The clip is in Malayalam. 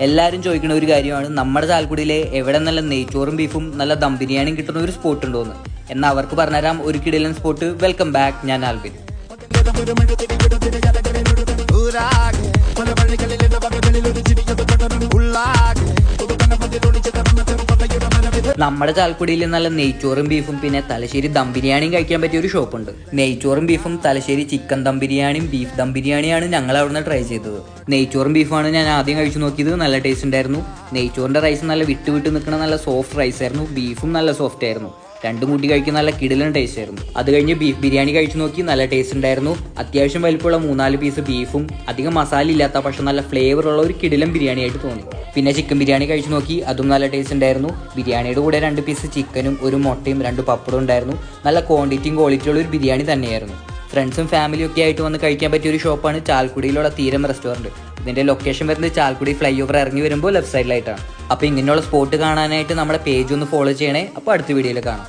എല്ലാവരും ചോദിക്കുന്ന ഒരു കാര്യമാണ് നമ്മുടെ ചാലക്കുടിയിലെ എവിടെ നല്ല നെയ്ച്ചോറും ബീഫും നല്ല ദം ബിരിയാണിയും കിട്ടുന്ന ഒരു സ്പോട്ട് ഉണ്ടോന്ന്. എന്നാൽ അവർക്ക് പറഞ്ഞുതരാം ഒരു കിടിലൻ സ്പോട്ട്. വെൽക്കം ബാക്ക്, ഞാൻ ആൽബിൻ. നമ്മുടെ ചാലക്കുടിയിൽ നല്ല നെയ്ച്ചോറും ബീഫും പിന്നെ തലശ്ശേരി ദം ബിരിയാണിയും കഴിക്കാൻ പറ്റിയ ഒരു ഷോപ്പുണ്ട്. നെയ്ച്ചോറും ബീഫും തലശ്ശേരി ചിക്കൻ ദം ബിരിയാണിയും ബീഫ് ദം ബിരിയാണിയാണ് ഞങ്ങൾ അവിടുന്ന് ട്രൈ ചെയ്തത്. നെയ്ച്ചോറും ബീഫാണ് ഞാൻ ആദ്യം കഴിച്ചു നോക്കിയത്. നല്ല ടേസ്റ്റ് ഉണ്ടായിരുന്നു. നെയ്ച്ചോറിന്റെ റൈസ് നല്ല വിട്ട് നിൽക്കുന്ന നല്ല സോഫ്റ്റ് റൈസ് ആയിരുന്നു. ബീഫും നല്ല സോഫ്റ്റ് ആയിരുന്നു. രണ്ടും കൂട്ടി കഴിക്കുന്ന നല്ല കിടിലൻ ടേസ്റ്റ് ആയിരുന്നു. അത് കഴിഞ്ഞ് ബീഫ് ബിരിയാണി കഴിച്ചു നോക്കി. നല്ല ടേസ്റ്റ് ഉണ്ടായിരുന്നു. അത്യാവശ്യം വലിപ്പമുള്ള 3-4 പീസ് ബീഫും അധികം മസാല ഇല്ലാത്ത പക്ഷെ നല്ല ഫ്ലേവർ ഉള്ള ഒരു കിടിലൻ ബിരിയാണി ആയിട്ട് തോന്നി. പിന്നെ ചിക്കൻ ബിരിയാണി കഴിച്ചു നോക്കി. അതും നല്ല ടേസ്റ്റ് ഉണ്ടായിരുന്നു. ബിരിയാണിയുടെ കൂടെ 2 പീസ് ചിക്കനും ഒരു മുട്ടയും 2 പപ്പടും ഉണ്ടായിരുന്നു. നല്ല ക്വാണ്ടിറ്റിയും ക്വാളിറ്റിയുള്ള ഒരു ബിരിയാണി തന്നെയായിരുന്നു. ഫ്രണ്ട്സും ഫാമിലിയും ഒക്കെ ആയിട്ട് വന്ന് കഴിക്കാൻ പറ്റിയ ഒരു ഷോപ്പാണ് ചാലക്കുടിയിലുള്ള തീരം റെസ്റ്റോറൻറ്റ്. ഇതിൻ്റെ ലൊക്കേഷൻ വരുന്നത് ചാലക്കുടി ഫ്ലൈ ഓവർ ഇറങ്ങി വരുമ്പോൾ ലെഫ്റ്റ് സൈഡിലായിട്ടാണ്. അപ്പോൾ ഇങ്ങനെയുള്ള സ്പോട്ട് കാണാനായിട്ട് നമ്മുടെ പേജ് ഒന്ന് ഫോളോ ചെയ്യണേ. അപ്പോൾ അടുത്ത വീഡിയോയിൽ കാണാം.